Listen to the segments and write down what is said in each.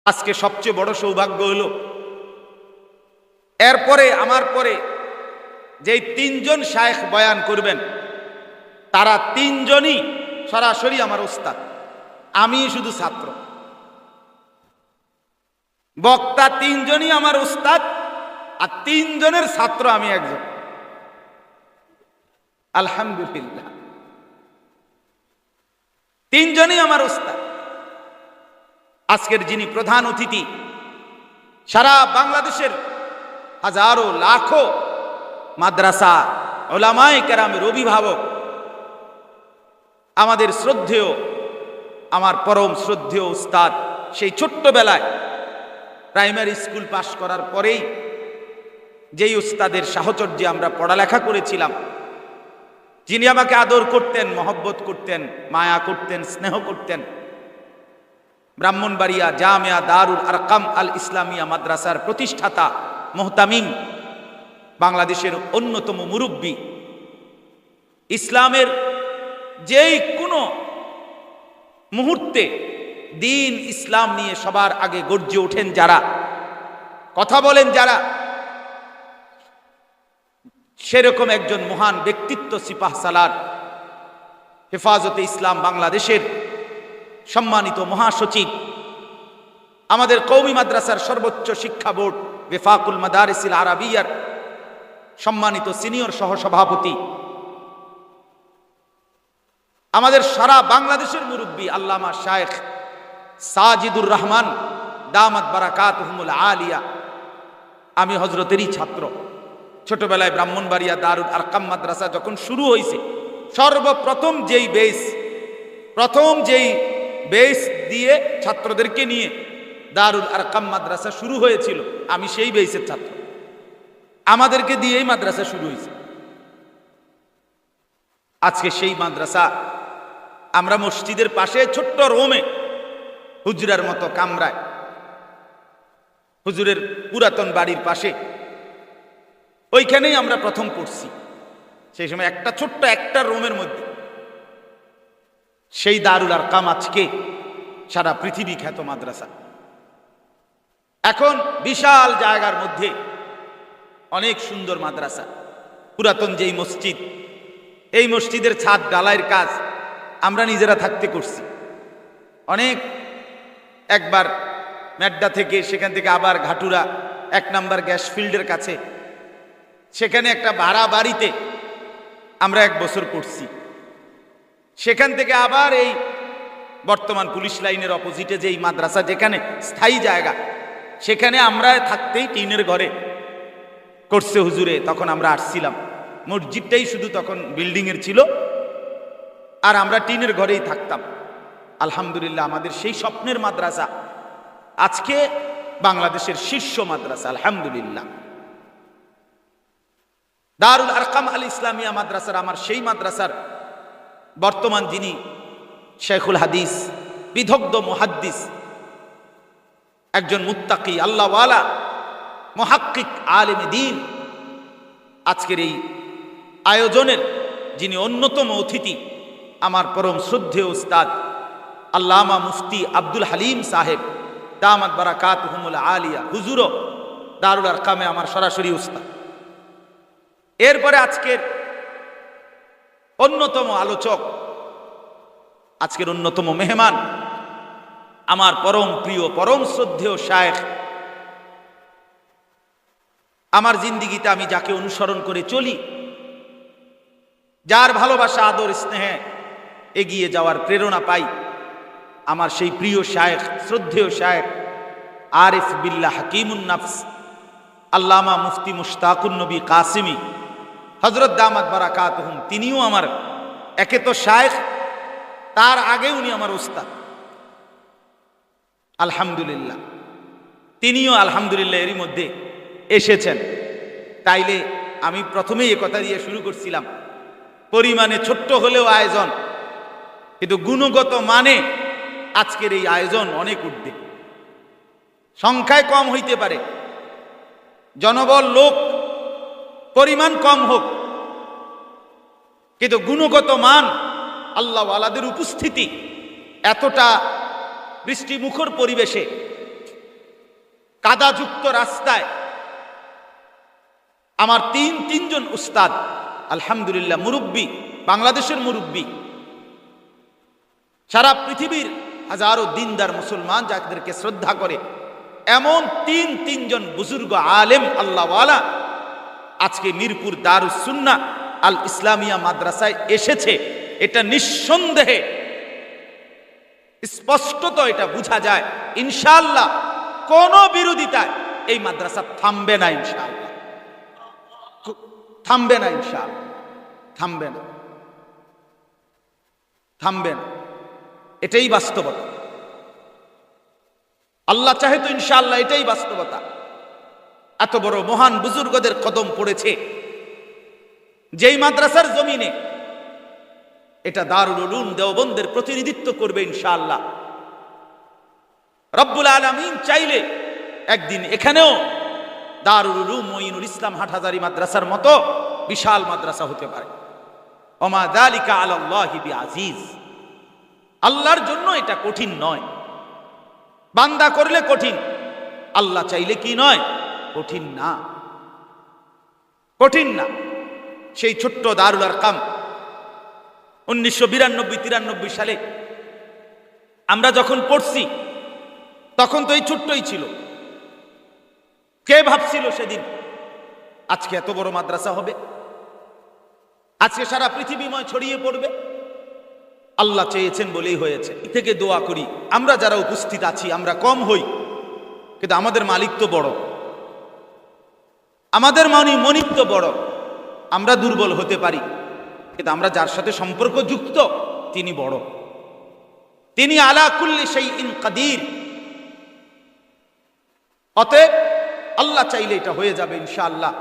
আজকে সবচেয়ে বড় সৌভাগ্য হলো এরপরে আমার পরে যেই তিনজন শায়েখ বয়ান করবেন তারা তিনজনই সরাসরি আমার উস্তাদ, আমি শুধু ছাত্র। বক্তা তিনজনই আমার উস্তাদ আর তিনজনের ছাত্র আমি একজন। আলহামদুলিল্লাহ, তিনজনই আমার উস্তাদ। আজকের যিনি প্রধান অতিথি, সারা বাংলাদেশের হাজারো লাখো মাদ্রাসা উলামায়ে কেরামের অভিভাবক, আমাদের শ্রদ্ধেয়, আমার পরম শ্রদ্ধেয় উস্তাদ, সেই ছোট্টবেলায় প্রাইমারি স্কুল পাশ করার পরেই যেই উস্তাদের সাহচর্যে আমরা পড়ালেখা করেছিলাম, যিনি আমাকে আদর করতেন, মহব্বত করতেন, মায়া করতেন, স্নেহ করতেন, ব্রাহ্মণবাড়িয়া জামিয়া দারুল আরকাম আল ইসলামিয়া মাদ্রাসার প্রতিষ্ঠাতা মুহতামিম, বাংলাদেশের অন্যতম মুরব্বী, ইসলামের যেই কোনো মুহূর্তে দিন ইসলাম নিয়ে সবার আগে গর্জে ওঠেন যারা, কথা বলেন যারা, সেরকম একজন মহান ব্যক্তিত্ব, সিপাহ সালার হেফাজতে ইসলাম বাংলাদেশের সম্মানিত মহাসচিব, আমাদের কওমি মাদ্রাসার সর্বোচ্চ শিক্ষা বোর্ড ওয়েফাকুল মাদারিসিল আরাবিয়ার সম্মানিত সিনিয়র সহসভাপতি, আমাদের সারা বাংলাদেশের মুরব্বী আল্লামা শায়েখ সাজিদুর রহমান দামাত বারাকাতুহুমুল আলিয়া। আমি হযরতেরই ছাত্র। ছোটবেলায় ব্রাহ্মণবাড়িয়া দারুল আরকাম মাদ্রাসা যখন শুরু হয়েছে, সর্বপ্রথম যেই বেস দিয়ে ছাত্রদেরকে নিয়ে দারুল আরকাম মাদ্রাসা শুরু হয়েছিল, আমি সেই বেসের ছাত্র। আমাদেরকে দিয়েই মাদ্রাসা শুরু হয়েছে। আজকে সেই মাদ্রাসা আমরা মসজিদের পাশে ছোট্ট রোমে হুজরার মতো কামরায়, হুজুরের পুরাতন বাড়ির পাশে, ওইখানেই আমরা প্রথম পড়ছি। সেই সময় একটা ছোট্ট একটা রুমের মধ্যে। সেই দারুল আরকাম আজকে সারা পৃথিবী খ্যাত মাদ্রাসা। এখন বিশাল জায়গার মধ্যে অনেক সুন্দর মাদ্রাসা। পুরাতন যেই মসজিদ, এই মসজিদের ছাদ ঢালাইয়ের কাজ আমরা নিজেরা থাকতে করছি। অনেক একবার মেড্ডা থেকে, সেখান থেকে আবার ঘাটুরা 1 নম্বর গ্যাস ফিল্ডের কাছে, সেখানে একটা ভাড়া বাড়িতে আমরা 1 বছর পড়ছি। সেখান থেকে আবার এই বর্তমান পুলিশ লাইনের অপোজিটে যেই মাদ্রাসা, যেখানে স্থায়ী জায়গা, সেখানে আমরা থাকতেই টিনের ঘরে করছে হুজুরে। তখন আমরা আসছিলাম, মসজিদটাই শুধু তখন বিল্ডিংয়ের ছিল, আর আমরা টিনের ঘরেই থাকতাম। আলহামদুলিল্লাহ, আমাদের সেই স্বপ্নের মাদ্রাসা আজকে বাংলাদেশের শীর্ষ মাদ্রাসা। আলহামদুলিল্লাহ, দারুল আরকাম আল ইসলামিয়া মাদ্রাসার, আমার সেই মাদ্রাসার বর্তমান যিনি শেখুল হাদিস, বিদগ্ধ মুহাদ্দিস, একজন মুত্তাকি আল্লাহওয়ালা মুহাক্কিক আলেম দ্বীন, আজকের এই আয়োজনের যিনি অন্যতম অতিথি, আমার পরম শ্রদ্ধেয় উস্তাদ আল্লামা মুফতি আব্দুল হালিম সাহেব দামাত বারাকাতুহুমুল আলিয়া, হুজুরও দারুল আরকামে আমার সরাসরি উস্তাদ। এরপরে আজকের অন্যতম আলোচক, আজকের অন্যতম মেহমান, আমার পরম প্রিয়, পরম শ্রদ্ধেয় শায়েখ। আমার জিন্দিগিতে আমি যাকে অনুসরণ করে চলি, যার ভালোবাসা, আদর, স্নেহে এগিয়ে যাওয়ার প্রেরণা পাই, আমার সেই প্রিয় শায়েখ, শ্রদ্ধেয় শায়েখ আরিফ বিল্লাহ হাকিমুন নফস আল্লামা মুফতি মুশতাকুন নবী কাসিমি হযরত দামাত বারাকাতুহুম। তিনিও আমার একে তো শায়েখ, তার আগে উনি আমার উস্তাদ। আলহামদুলিল্লাহ, তিনিও আলহামদুলিল্লাহ এরই মধ্যে এসেছেন। তাইলে আমি প্রথমেই কথা দিয়ে শুরু করছিলাম, পরিমাণে ছোট্ট হলেও আয়োজন, কিন্তু গুণগত মানে আজকের এই আয়োজন অনেক ঊর্ধ্বে। সংখ্যায় কম হইতে পারে, জনবল, লোক পরিমাণ কম হোক, কিন্তু গুণগত মান, আল্লাহওয়ালাদের উপস্থিতি এতটা বৃষ্টিমুখর পরিবেশে কাদাযুক্ত রাস্তায় আমার তিনজন উস্তাদ, আলহামদুলিল্লাহ, মুরব্বী, বাংলাদেশের মুরব্বী, সারা পৃথিবীর হাজারো দিনদার মুসলমান যাদেরকে শ্রদ্ধা করে এমন তিনজন বুজুর্গ আলেম আল্লাহওয়ালা আজকে মিরপুর দারুস সুন্নাহ আল ইসলামিয়া মাদ্রাসায় এসেছে। এটা নিঃসন্দেহে স্পষ্টত এটা বোঝা যায়, ইনশাআল্লাহ কোন বিরোধিতায় এই মাদ্রাসা থামবে না, ইনশাআল্লাহ থামবে না, ইনশাআল্লাহ থামবে না, থামবে না। এটাই বাস্তবতা। আল্লাহ চাহে তো ইনশাআল্লাহ এটাই বাস্তবতা। এত বড় মহান বুজুর্গদের কদম পড়েছে যেই মাদ্রাসার জমিনে, এটা দারুল উলুম দেওবন্দের প্রতিনিধিত্ব করবে ইনশাআল্লাহ। রব্বুল আলামিন চাইলে একদিন এখানেও দারুল উলুম মঈনুল ইসলাম হাটহাজারী মাদ্রাসার মতো বিশাল মাদ্রাসা হতে পারে। ওমা যালিকা আলাল্লাহি বিআজিজ। আল্লাহর জন্য এটা কঠিন নয়, বান্দা করলে কঠিন, আল্লাহ চাইলে কি নয়, কঠিন না, কঠিন না। সেই ছোট্ট দারুল আরকাম 1992-93 সালে আমরা যখন পড়ছি তখন তো এই ছোট্টই ছিল। কে ভাবছিল সেদিন আজকে এত বড় মাদ্রাসা হবে, আজকে সারা পৃথিবীময় ছড়িয়ে পড়বে? আল্লাহ চেয়েছেন বলেই হয়েছে। এই থেকে দোয়া করি আমরা যারা উপস্থিত আছি আমরা কম হই, কিন্তু আমাদের মালিক তো বড়, আমাদের মনিব তো বড়। আমরা দুর্বল হতে পারি, কিন্তু আমরা যার সাথে সম্পর্ক যুক্ত তিনি বড়, তিনি আলা কুল্লি শাইইন কাদির। অতএব আল্লাহ চাইলে এটা হয়ে যাবে ইনশাআল্লাহ।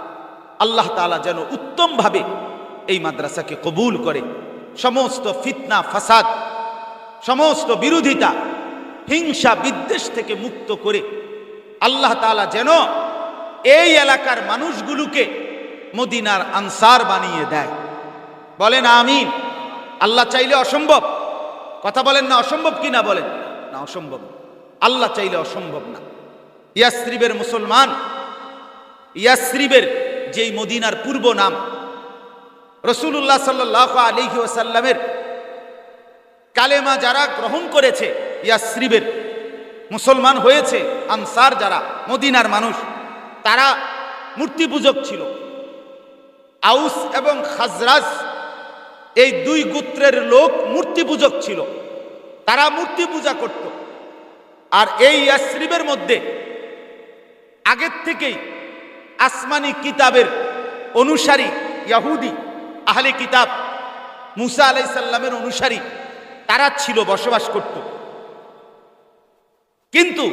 আল্লাহ তাআলা যেন উত্তম ভাবে এই মাদ্রাসাকে কবুল করে, সমস্ত ফিতনা ফাসাদ, সমস্ত বিরোধিতা, হিংসা বিদ্বেষ থেকে মুক্ত করে আল্লাহ তাআলা যেন এই এলাকার মানুষগুলোকে মদিনার আনসার বানিয়ে দেয়। বলেন আমিন। আল্লাহ চাইলে অসম্ভব, কথা বলেন না, অসম্ভব কি না বলেন না? অসম্ভব। আল্লাহ চাইলে অসম্ভব না। ইয়াসরিবের মুসলমান, ইয়াসরিবের যেই মদিনার পূর্ব নাম, রাসূলুল্লাহ সাল্লাল্লাহু আলাইহি ওয়াসাল্লামের কালেমা যারা গ্রহণ করেছে, ইয়াসরিবের মুসলমান হয়েছে, আনসার যারা মদিনার মানুষ, তারা মূর্তি পূজক ছিল। আউস এবং খাজরাজ এই দুই গোত্রের লোক মূর্তি পূজক ছিল, তারা মূর্তি পূজা করত। আর এই ইয়াসরিবের মধ্যে আগের থেকেই আসমানি কিতাবের অনুসারী ইহুদি আহলে কিতাব, মুসা আলাইহিস সালামের অনুসারী তারা ছিল, বসবাস করত। কিন্তু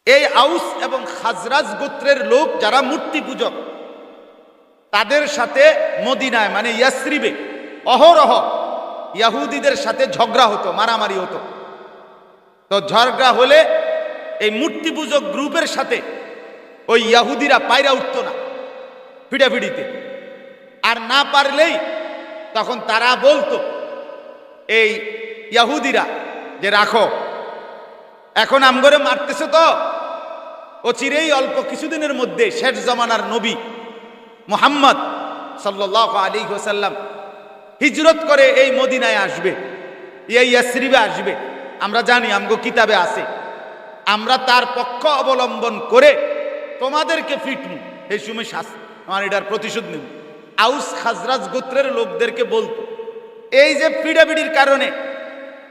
এই আউস এবং খাজরাজ গোত্রের লোক যারা মূর্তি পূজক, তাদের সাথে মদিনায় মানে ইয়াসরিবে অহরহ ইহুদিদের সাথে ঝগড়া হতো, মারামারি হতো। তো ঝগড়া হলে এই মূর্তি পূজক গ্রুপের সাথে ওই ইহুদিরা পায়রা উঠতো না ফিডাফিডিতে, আর না পারলেই তখন তারা বলতো এই ইহুদিরা যে রাখো, এখন আমগরে মারতেছে তো, ও চিরেই অল্প কিছুদিনের মধ্যে শেষ জামানার নবী মুহাম্মদ সাল্লাল্লাহু আলাইহি ওয়াসাল্লাম হিজরত করে এই মদিনায় আসবে, এই ইয়াসরিবে আসবে, আমরা জানি, আমগো কিতাবে আছে, আমরা তার পক্ষ অবলম্বন করে তোমাদেরকে ফিটমু, এই সময় শাস্তি আমার এটার প্রতিশোধ নেব। আউস খাজরাজ গোত্রের লোকদেরকে বলতো। এই যে পিড়াপিড়ির কারণে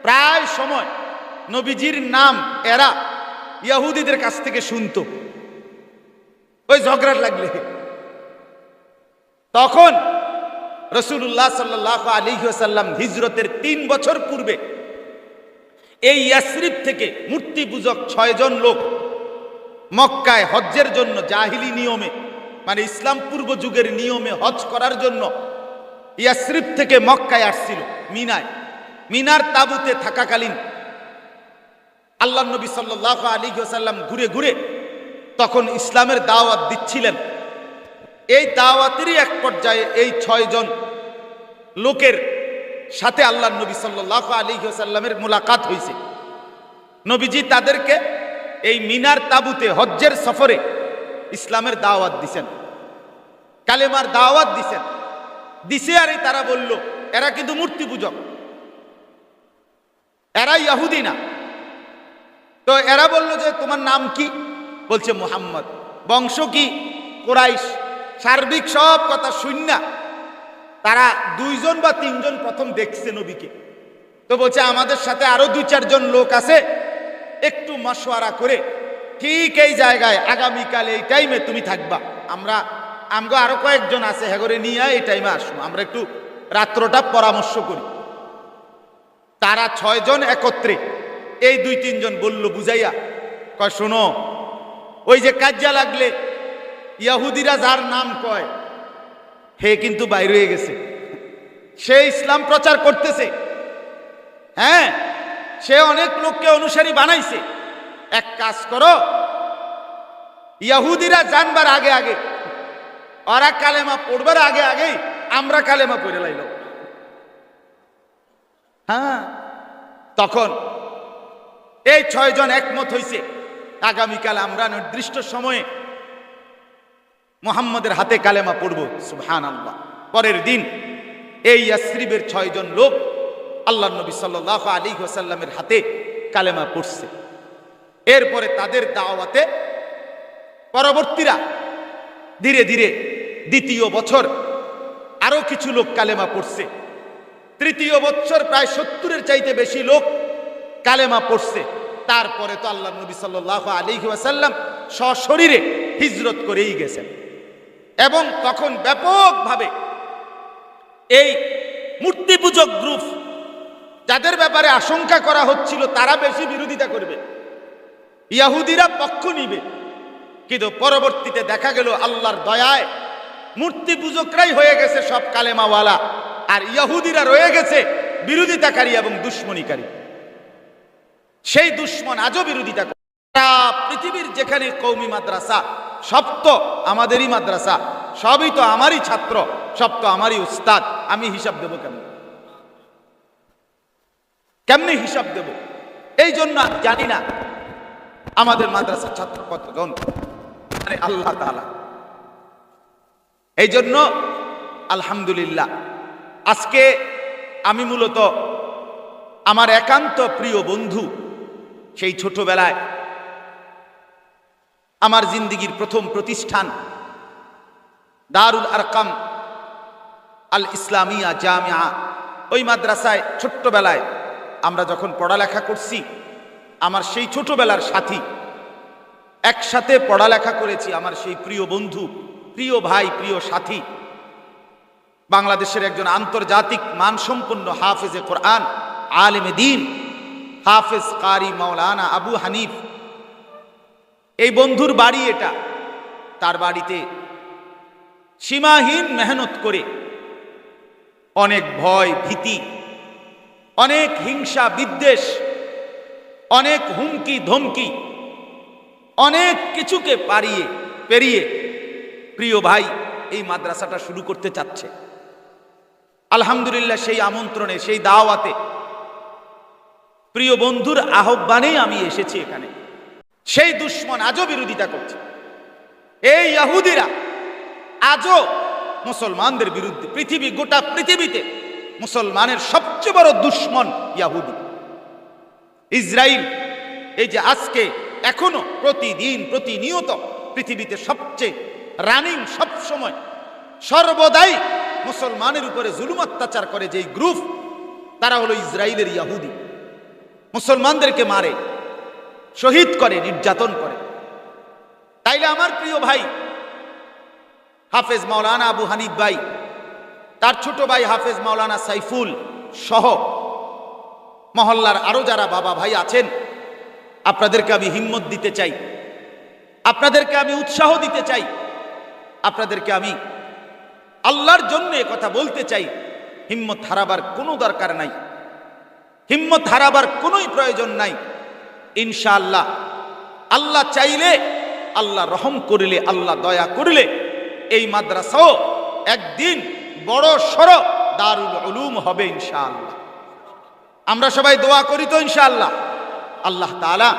প্রায় সময় নবীজির নাম এরা ইহুদিদের কাছ থেকে শুনতো, ওই ঝগড়া লাগলে। তখন রাসূলুল্লাহ সাল্লাল্লাহু আলাইহি ওয়াসাল্লাম হিজরতের 3 বছর পূর্বে এই ইয়াসরিব থেকে মূর্তি পূজক 6 জন লোক মক্কায় হজ্জের জন্য জাহিলি নিয়মে মানে ইসলাম পূর্ব যুগের নিয়মে হজ করার জন্য ইয়াসরিব থেকে মক্কায় আসছিল। মিনার তাবুতে থাকাকালীন আল্লাহ নবী সাল্লাল্লাহু আলাইহি ওয়াসাল্লাম ঘুরে ঘুরে তখন ইসলামের দাওয়াত দিচ্ছিলেন। এই দাওয়াতেরই এক পর্যায়ে এই 6 জন লোকের সাথে আল্লাহ নবী সাল্লাল্লাহু আলাইহি ওয়াসাল্লামের মুলাকাত হয়েছে। নবীজি তাদেরকে এই মিনার তাবুতে হজ্জের সফরে ইসলামের দাওয়াত দিছেন, কালেমার দাওয়াত দিছেন। দিছে আর তারা বলল এরা কিন্তু মূর্তি পূজক, এরা ইহুদি না। তো এরা বলল যে তোমার নাম কি? বলছে মুহাম্মদ। বংশ কি? কুরাইশ। সার্বিক সব কথা শুননা তারা 2 জন বা 3 জন প্রথম দেখছে নবীকে। তো বলছে আমাদের সাথে আরো 2-4 জন লোক আছে, একটু মশওয়ারা করে ঠিক এই জায়গায় আগামীকাল এই টাইমে তুমি থাকবা, আমগো আরো কয়েকজন আছে হেগরে নিয়ে এই টাইমে আসবো, আমরা একটু রাত্রটা পরামর্শ করি। তারা 6 জন একত্রে, এই 2-3 জন বলল বুঝাইয়া, কয় শোনো, ওই যে কাজ্জা লাগলে ইহুদিরা যার নাম কয় হে কিন্তু বাইরে হয়ে গেছে, সে ইসলাম প্রচার করতেছে, হ্যাঁ সে অনেক লোককে অনুসারী বানাইছে। এক কাজ করো, ইহুদিরা জানবার আগে আগে, ওরা কালেমা পড়বার আগে আগেই আমরা কালেমা পড়ে লাইল। হ্যাঁ, তখন এই 6 জন একমত হইছে আগামীকাল আমরা নির্দিষ্ট সময়ে মুহাম্মদের হাতে কালেমা পড়ব। সুবহানাল্লাহ। পরের দিন এই ইয়াসরিবের 6 জন লোক আল্লাহর নবী সাল্লাল্লাহু আলাইহি ওয়াসাল্লামের হাতে কালেমা পড়ছে। এরপরে তাদের দাওয়াতে পরবর্তীরা ধীরে ধীরে দ্বিতীয় বছর আরো কিছু লোক কালেমা পড়ছে। তৃতীয় বছর প্রায় 70-এর চাইতে বেশি লোক কালেমা পড়ছে। তারপরে তো আল্লাহর নবী সাল্লাল্লাহু আলাইহি ওয়াসাল্লাম সশরীরে হিজরত করেই গেছেন, এবং তখন ব্যাপকভাবে এই মূর্তি পূজক গ্রুপ, যাদের ব্যাপারে আশঙ্কা করা হচ্ছিল তারা বেশি বিরোধিতা করবে, ইহুদিরা পক্ষ নিবে, কিন্তু পরবর্তীতে দেখা গেল আল্লাহর দয়ায় মূর্তি পূজকরাই হয়ে গেছে সব কালেমাওয়ালা, আর ইহুদিরা রয়ে গেছে বিরোধিতাকারী এবং দুশ্মনীকারী। সেই দুশ্মন আজও বিরোধিতা করে। পৃথিবীর যেখানে কওমি মাদ্রাসা, সব তো আমাদেরই মাদ্রাসা, সবই তো আমারই ছাত্র, সব তো আমারই উস্তাদ, আমি হিসাব দেব কেমনে হিসাব দেব? এই জন্য আমি জানি না আমাদের মাদ্রাসার ছাত্র কতজন, আল্লাহ তাআলা। এই জন্য আলহামদুলিল্লাহ আজকে আমি মূলত আমার একান্ত প্রিয় বন্ধু, সেই ছোটবেলায় আমার জিন্দিগির প্রথম প্রতিষ্ঠান দারুল আরকাম আল ইসলামিয়া জামিয়া, ওই মাদ্রাসায় ছোট্টবেলায় আমরা যখন পড়ালেখা করছি, আমার সেই ছোটবেলার সাথী, একসাথে পড়ালেখা করেছি, আমার সেই প্রিয় বন্ধু, প্রিয় ভাই, প্রিয় সাথী, বাংলাদেশের একজন আন্তর্জাতিক মানসম্পন্ন হাফেজে কোরআন, আলেমে দ্বীন, হাফেজ কারি মাওলানা আবু হানিফ। এই বন্ধুর বাড়ি এটা। তার বাড়িতে সীমাহীন মেহনত করে, অনেক ভয় ভীতি, অনেক হিংসা বিদ্বেষ, অনেক হুমকি ধমকি, অনেক কিছুকে পেরিয়ে প্রিয় ভাই এই মাদ্রাসাটা শুরু করতে চাচ্ছে। আলহামদুলিল্লাহ সেই আমন্ত্রণে, সেই দাওয়াতে, প্রিয় বন্ধুর আহ্বানেই আমি এসেছি এখানে। সেই দুশ্মন আজও বিরোধিতা করছে। এই ইহুদিরা আজও মুসলমানদের বিরুদ্ধে, গোটা পৃথিবীতে মুসলমানের সবচেয়ে বড় দুশ্মন ইহুদি, ইসরাইল। এই যে আজকে এখনো প্রতিদিন প্রতিনিয়ত পৃথিবীতে সবচেয়ে রানিং, সবসময় সর্বদাই মুসলমানের উপরে জুলুম অত্যাচার করে যেই গ্রুপ, তারা হলো ইসরায়েলের ইহুদি। মুসলমানদেরকে মারে, শহীদ করে, নির্যাতন করে। তাইলে আমার প্রিয় ভাই হাফেজ মাওলানা আবু হানিফ ভাই, তার ছোট ভাই হাফেজ মাওলানা সাইফুল সহ মহল্লার আরো যারা বাবা ভাই আছেন, আপনাদেরকে আমি হিম্মত দিতে চাই, আপনাদেরকে আমি উৎসাহ দিতে চাই, আপনাদেরকে আমি আল্লাহর জন্য কথা বলতে চাই। হিম্মত হারাবার কোনো দরকার নাই, হিম্মত হারাবার কোনোই প্রয়োজন নাই। ইনশাআল্লাহ আল্লাহ চাইলে, আল্লাহ রহম করিলে, আল্লাহ দয়া করিলে এই মাদ্রাসাও একদিন বড় সড় দারুল উলুম হবে ইনশাআল্লাহ। আমরা সবাই দোয়া করি তো ইনশাআল্লাহ। আল্লাহ তাআলা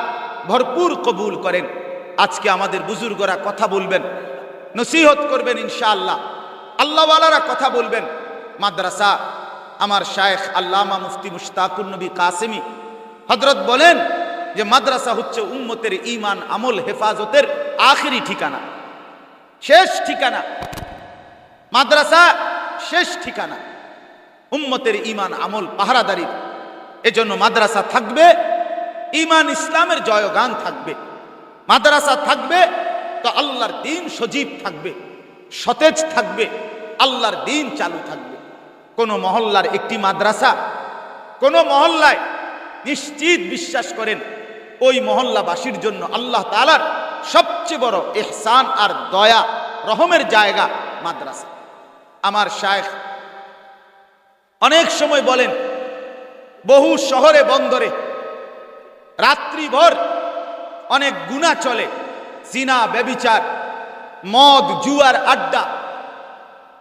ভরপুর কবুল করেন। আজকে আমাদের বুজুর্গরা কথা বলবেন, নসিহত করবেন ইনশাআল্লাহ, আল্লাহওয়ালারা কথা বলবেন। মাদ্রাসা, আমার শায়েখ আল্লামা মুফতি মুশতাকুর নবী কাসেমি হযরত বলেন যে মাদ্রাসা হচ্ছে উম্মতের ঈমান আমল হেফাজতের আখেরি ঠিকানা, শেষ ঠিকানা। মাদ্রাসা শেষ ঠিকানা উম্মতের ঈমান আমল পাহারাদারির। এজন্য মাদ্রাসা থাকবে, ঈমান ইসলামের জয়গান থাকবে। মাদ্রাসা থাকবে তো আল্লাহর দ্বীন সজীব থাকবে, সতেজ থাকবে, আল্লাহর দ্বীন চালু থাকবে। কোন মহল্লার একটি মাদ্রাসা, কোন মহল্লায় নিশ্চিত বিশ্বাস করেন ওই মহল্লাবাসীর জন্য আল্লাহ তাআলার সবচেয়ে বড় ইহসান আর দয়া রহমের জায়গা মাদ্রাসা। আমার শায়েখ অনেক সময় বলেন, বহু শহরে বন্দরে রাত্রিভর অনেক গুনাহ চলে, জিনা, ব্যভিচার, মদ, জুয়ার আড্ডা,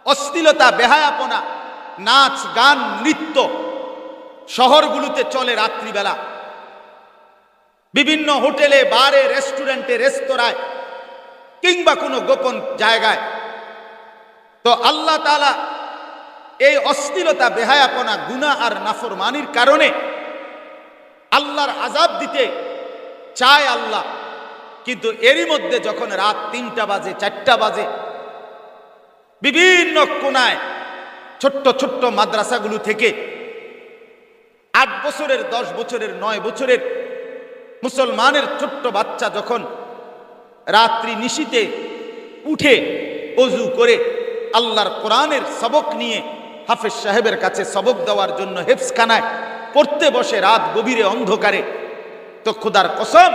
অশ্লীলতা, বেহায়াপনা, নাচ, গান, নৃত্য শহরগুলোতে চলে রাত্রিবেলা। বিভিন্ন হোটেলে, বারে, রেস্টুরেন্টে, রেস্তোরাঁয় কিংবা কোনো গোপন জায়গায়। তো আল্লাহ তাআলা এই অশ্লীলতা, বেহায়াপনা, গুনাহ আর নাফরমানির কারণে আল্লাহর আযাব দিতে চায় আল্লাহ। কিন্তু এরই মধ্যে যখন রাত 3টা বাজে, 4টা বাজে, বিভিন্ন কোনায় ছোট্ট ছোট্ট মাদ্রাসাগুলো থেকে 8 বছরের, 10 বছরের, 9 বছরের মুসলমানের ছোট্ট বাচ্চা যখন রাত্রি নিশীতে উঠে ওযু করে আল্লাহর কোরআনের সবক নিয়ে হাফেজ সাহেবের কাছে সবক দেওয়ার জন্য হেফজখানায় পড়তে বসে রাত গভীরে অন্ধকারে, তো খোদার কসম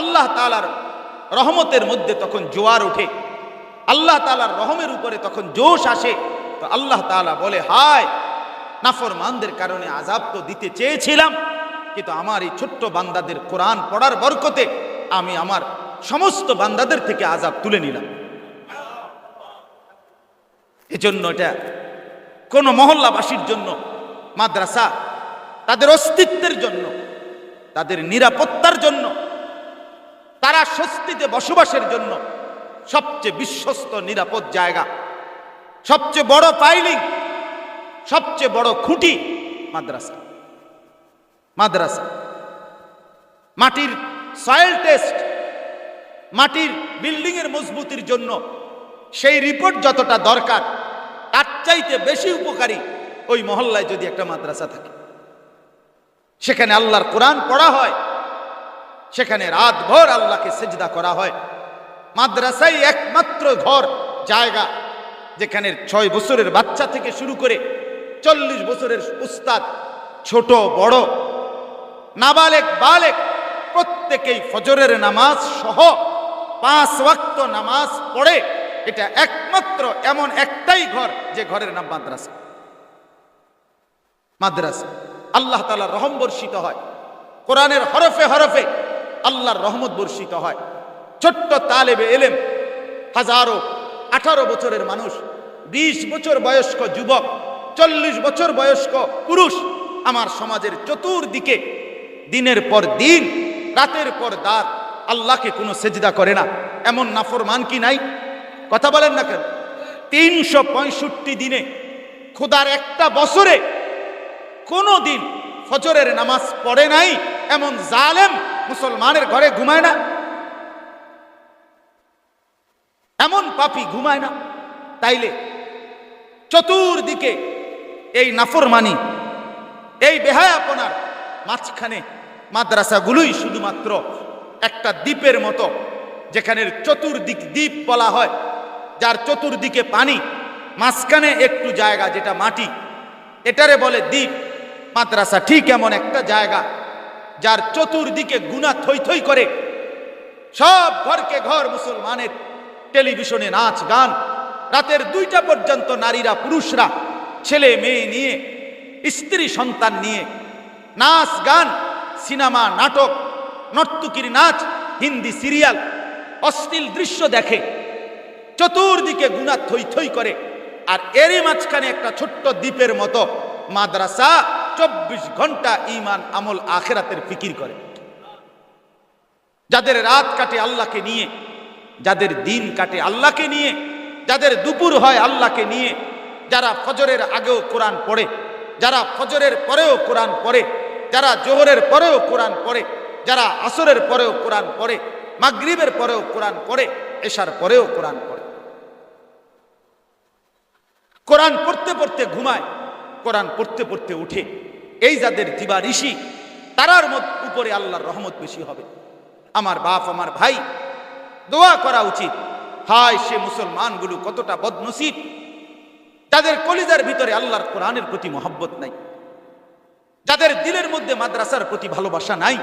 আল্লাহ তাআলার রহমতের মধ্যে তখন জোয়ার ওঠে, আল্লাহ তাআলার রহমের উপরে তখন জোশ আসে। তো আল্লাহ তাআলা বলে, হায় নাফরমানদের কারণে আযাব তো দিতে চেয়েছিলাম, কিন্তু আমার এই ছোট্ট বান্দাদের কোরআন পড়ার বরকতে আমি আমার সমস্ত বান্দাদের থেকে আযাব তুলে নিলাম। এজন্য এটা কোন মহল্লাবাসীর জন্য মাদ্রাসা তাদের অস্তিত্বের জন্য, তাদের নিরাপত্তার জন্য, তারা স্বস্তিতে বসবাসের জন্য সবচেয়ে বিশ্বস্ত নিরাপদ জায়গা, সবচেয়ে বড় পাইলিং, সবচেয়ে বড় খুঁটি মাদ্রাসা। মাদ্রাসা মাটির সয়েল টেস্ট, মাটির বিল্ডিং এর মজবুতির জন্য সেই রিপোর্ট যতটা দরকার তার চাইতে বেশি উপকারী ওই মহল্লায় যদি একটা মাদ্রাসা থাকে। সেখানে আল্লাহর কোরআন পড়া হয়, সেখানে রাতভর আল্লাহকে সিজদা করা হয়। মাদ্রাসাই একমাত্র ঘর, জায়গা যেখানে 6 বছরের বাচ্চা থেকে শুরু করে 40 বছরের উস্তাদ, ছোট বড়, নাবালেক বালেক প্রত্যেকেই ফজরের নামাজ সহ 5 ওয়াক্ত নামাজ পড়ে। এটা একমাত্র এমন একটাই ঘর যে ঘরের নাম মাদ্রাসা। মাদ্রাসা আল্লাহ তাআলার রহম বর্ষিত হয়, কোরআনের হরফে হরফে আল্লাহর রহমত বর্ষিত হয়। ছোট্ট তালেবে এলেম, হাজারো 18 বছরের মানুষ, 20 বছর বয়স্ক যুবক, 40 বছর বয়স্ক পুরুষ আমার সমাজের চতুর্দিকে দিনের পর দিন, রাতের পর রাত আল্লাহকে কোনো সেজদা করে না, এমন নাফরমান কি নাই? কথা বলেন না কেন? 365 দিনে, খোদার একটা বছরে কোনো দিন ফজরের নামাজ পড়ে নাই এমন জালেম মুসলমানের ঘরে ঘুমায় না, এমন পাপী ঘুমায় না। তাইলে চতুর্দিকে এই নাফরমানি, এই বেহায়াপনার মাঝখানে মাদ্রাসাগুলোই শুধুমাত্র একটা দ্বীপের মতো, যেখানে চতুর্দিক দ্বীপ বলা হয়, যার চতুর্দিকে পানি, মাঝখানে একটু জায়গা যেটা মাটি, এটারে বলে দ্বীপ। মাদ্রাসা ঠিক এমন একটা জায়গা যার চতুর্দিকে গুনাহ থই থই করে, সব ঘরকে ঘর মুসলমানের, টেলিভিশনে নাচ গান, রাতের 2টা পর্যন্ত নারীরা পুরুষরা ছেলে মেয়ে নিয়ে, স্ত্রী সন্তান নিয়ে নাচ গান, সিনেমা, নাটক, নর্তকীর নাচ, হিন্দি সিরিয়াল, অশ্লীল দৃশ্য দেখে, চতুর্দিকে গুনাহ থই থই করে। আর এরই মাঝখানে একটা ছোট্ট দ্বীপের মতো মাদ্রাসা 24 ঘন্টা ঈমান আমল আখিরাতের ফিকির করে। যাদের রাত কাটে আল্লাহকে নিয়ে, যাদের দিন কাটে আল্লাহকে নিয়ে, যাদের দুপুর হয় আল্লাহকে নিয়ে, যারা ফজরের আগেও কোরআন পড়ে, যারা ফজরের পরেও কোরআন পড়ে, যারা জোহরের পরেও কোরআন পড়ে, যারা আসরের পরেও কোরআন পড়ে, মাগরিবের পরেও কোরআন পড়ে, এশার পরেও কোরআন পড়ে, কোরআন পড়তে পড়তে ঘুমায়, কোরআন পড়তে পড়তে উঠে, এই যাদের দিবানিশি, তারার উপরে আল্লাহর রহমত বেশি হবে। আমার বাপ, আমার ভাই, দোয়া করা উচিত। হায় সে মুসলমানগুলো কতটা বদনসিব, যাদের কলিজার ভিতরে আল্লাহর কোরআনের প্রতি মহব্বত নাই, যাদের দিলের মধ্যে মাদ্রাসার প্রতি ভালোবাসা নাই,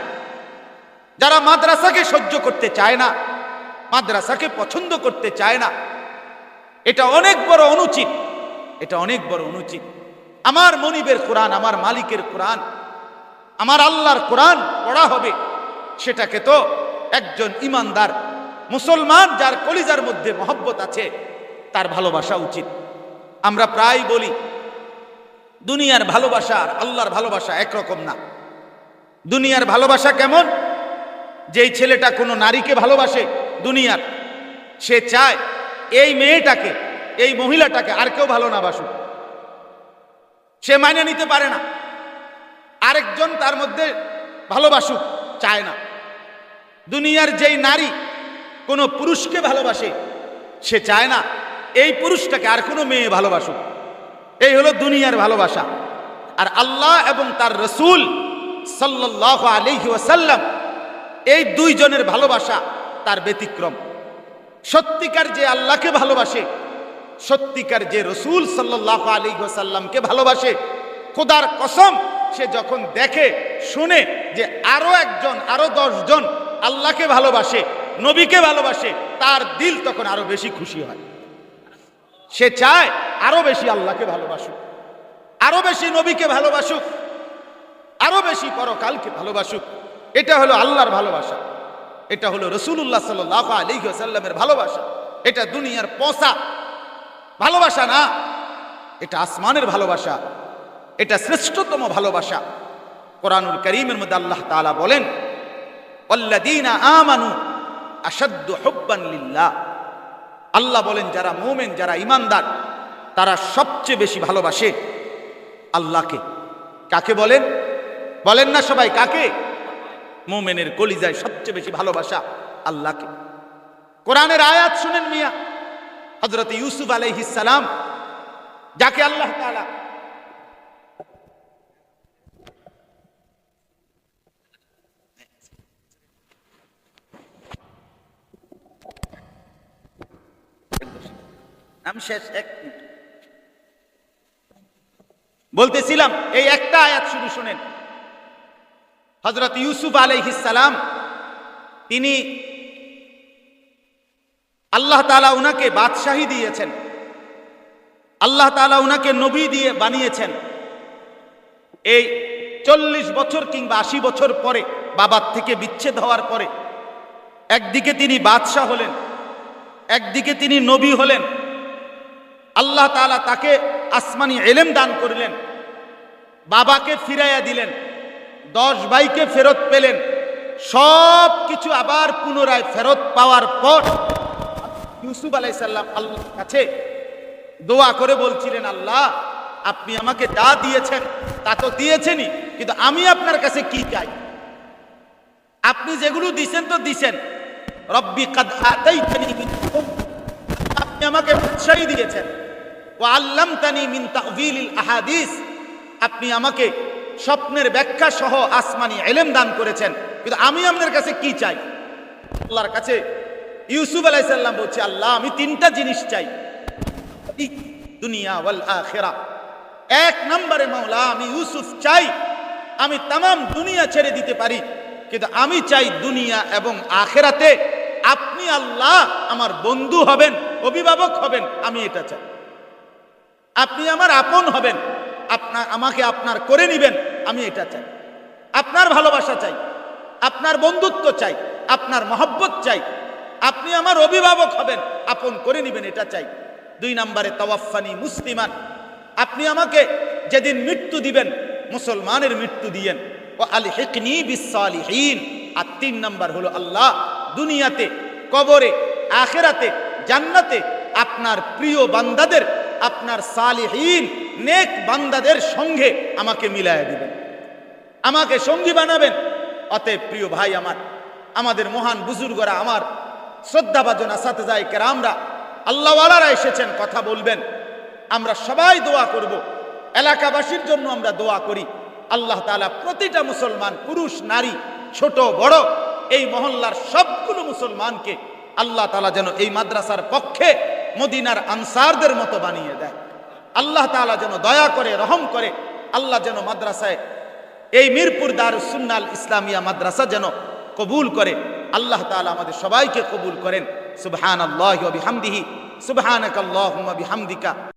যারা মাদ্রাসাকে সহ্য করতে চায় না, মাদ্রাসাকে পছন্দ করতে চায় না। এটা অনেক বড় অনুচিত, এটা অনেক বড় অনুচিত। আমার মনিবের কোরআন, আমার মালিকের কোরআন, আমার আল্লাহর কোরআন পড়া হবে, সেটাকে তো একজন ইমানদার মুসলমান, যার কলিজার মধ্যে মহব্বত আছে, তার ভালোবাসা উচিত। আমরা প্রায় বলি দুনিয়ার ভালোবাসা আর আল্লাহর ভালোবাসা একরকম না। দুনিয়ার ভালোবাসা কেমন? যেই ছেলেটা কোনো নারীকে ভালোবাসে দুনিয়ার, সে চায় এই মেয়েটাকে, এই মহিলাটাকে আর কেউ ভালো না বাসুক, সে মাইনে নিতে পারে না আরেকজন তার মধ্যে ভালোবাসুক, চায় না। দুনিয়ার যেই নারী কোনো পুরুষকে ভালোবাসে, সে চায় না এই পুরুষটাকে আর কোনো মেয়ে ভালোবাসুক। এই হলো দুনিয়ার ভালোবাসা। আর আল্লাহ এবং তার রসুল সাল্লাল্লাহু আলাইহি ওয়াসাল্লাম, এই দুইজনের ভালোবাসা তার ব্যতিক্রম। সত্যিকার যে আল্লাহকে ভালোবাসে, সত্যিকার যে রসুল সাল্লাল্লাহু আলাইহি ওয়াসাল্লামকে ভালোবাসে, খোদার কসম, সে যখন দেখে শুনে যে আরো একজন, আরো 10 জন আল্লাহকে ভালোবাসে, নবীকে ভালোবাসে, তার দিল তখন আরো বেশি খুশি হয়। সে চায় আরো বেশি আল্লাহকে ভালোবাসুক, আরো বেশি নবীকে ভালোবাসুক, আরো বেশি পরকালকে ভালোবাসুক। এটা হলো আল্লাহর ভালোবাসা, এটা হলো রাসূলুল্লাহ সাল্লাল্লাহু আলাইহি ওয়াসাল্লামের ভালোবাসা। এটা দুনিয়ার পচা ভালোবাসা না, এটা আসমানের ভালোবাসা, এটা শ্রেষ্ঠতম ভালোবাসা। কোরআনুল কারীমের মধ্যে আল্লাহ তাআলা বলেন, ওয়াল্লাযীনা আমানু আশাদ্দু হুব্বান লিল্লাহ। আল্লাহ বলেন যারা মুমিন, যারা ঈমানদার, তারা সবচেয়ে বেশি ভালোবাসে আল্লাহকে। কাকে বলেন? বলেন না সবাই, কাকে? মুমিনের কলিজায় সবচেয়ে বেশি ভালোবাসা আল্লাহকে। কোরআনের আয়াত শুনেন মিয়া, হযরত ইউসুফ আলাইহিস সালাম, যাকে আল্লাহ তাআলা বলতেছিলাম, এই একটা আয়াত শুধু শুনেন। হযরত ইউসুফ আলাইহিস সালাম, তিনি আল্লাহ তাআলা উনাকে বাদশাহী দিয়েছেন, আল্লাহ তাআলা উনাকে নবী দিয়ে বানিয়েছেন। এই 40 বছর কিংবা 80 বছর পরে, বাবার থেকে বিচ্ছেদ হওয়ার পরে, একদিকে তিনি বাদশাহ হলেন, একদিকে তিনি নবী হলেন। আল্লাহ তাআলা তাকে আসমানি ইলম দান করলেন, বাবাকে ফিরাইয়া দিলেন, 10 ভাইকে ফেরত পেলেন। সব কিছু আবার পুনরায় ফেরত পাওয়ার পর ইউসুফ আলাইহিস সালাম আল্লাহর কাছে দোয়া করে বলছিলেন, আল্লাহ আপনি আমাকে যা দিয়েছেন তা তো দিয়েছেনই, কিন্তু আমি আপনার কাছে কি চাই? আপনি যেগুলো দিয়েছেন তো দিয়েছেন, রব্বি কাদ আতাইতানি মিন হুকম, আপনি আমাকে বাদশাহী দিয়েছেন, ওয়া আল্লামতানি মিন তা'ওয়িলিল আহাদিস, আপনি আমাকে স্বপ্নের ব্যাখ্যা সহ আসমানি ইলম দান করেছেন, কিন্তু আমি আপনার কাছে কি চাই? আল্লাহর কাছে ইউসুফ আলাইহিস সালাম বলছে, আল্লাহ আমি 3টা জিনিস চাই, দুনিয়া ওয়াল আখিরা। 1 নম্বরে, মাওলা আমি ইউসুফ চাই আমি তাম দুনিয়া ছেড়ে দিতে পারি, কিন্তু আমি চাই দুনিয়া এবং আখিরাতে আপনি আল্লাহ আমার বন্ধু হবেন, অভিভাবক হবেন, আমি এটা চাই। আপনি আমার আপন হবেন, আমাকে আপনার করে নিবেন, আমি এটা চাই। আপনার ভালোবাসা চাই, আপনার বন্ধুত্ব চাই, আপনার মহব্বত চাই, আপনি আমার অভিভাবক হবেন, আপন করে নিবেন, এটা চাই। 2 নম্বরে, তাওয়াফানি মুসলিমান, আপনি আমাকে যেদিন মৃত্যু দিবেন মুসলমানের মৃত্যু দিয়েন, ও আলহিকনি বিস সালিহিন, আর 3 নাম্বার হলো আল্লাহ দুনিয়াতে, কবরে, আখিরাতে, জান্নাতে আপনার প্রিয় বান্দাদের, আপনার সালিহীন নেক বান্দাদের সঙ্গে আমাকে মিলায়া দিবেন, আমাকে সঙ্গী বানাবেন। অতএব প্রিয় ভাই আমার, আমাদের মহান বুজুর্গরা, আমার শ্রদ্ধাভাজন আসাতেজায়ে কেরামরা, আল্লাহওয়ালারা এসেছেন, কথা বলবেন। আমরা সবাই দোয়া করব, এলাকাবাসীর জন্য আমরা দোয়া করি। আল্লাহ তাআলা প্রতিটা মুসলমান, পুরুষ নারী, ছোট বড়, এই মহল্লার সবগুলো মুসলমানকে আল্লাহ তাআলা যেন এই মাদ্রাসার পক্ষে মদিনার আনসারদের মতো বানিয়ে দেয়। আল্লাহ তাআলা যেন দয়া করে, রহম করে। আল্লাহ যেন মাদ্রাসায় এই মিরপুর দারুস সুন্নাহ আল ইসলামিয়া মাদ্রাসা যেন কবুল করে। আল্লাহ তাআলা আমাদের সবাইকে কবুল করেন। সুবহানাল্লাহি ওয়া বিহামদিহি, সুবহানাকাল্লাহুম্মা বিহামদিকা।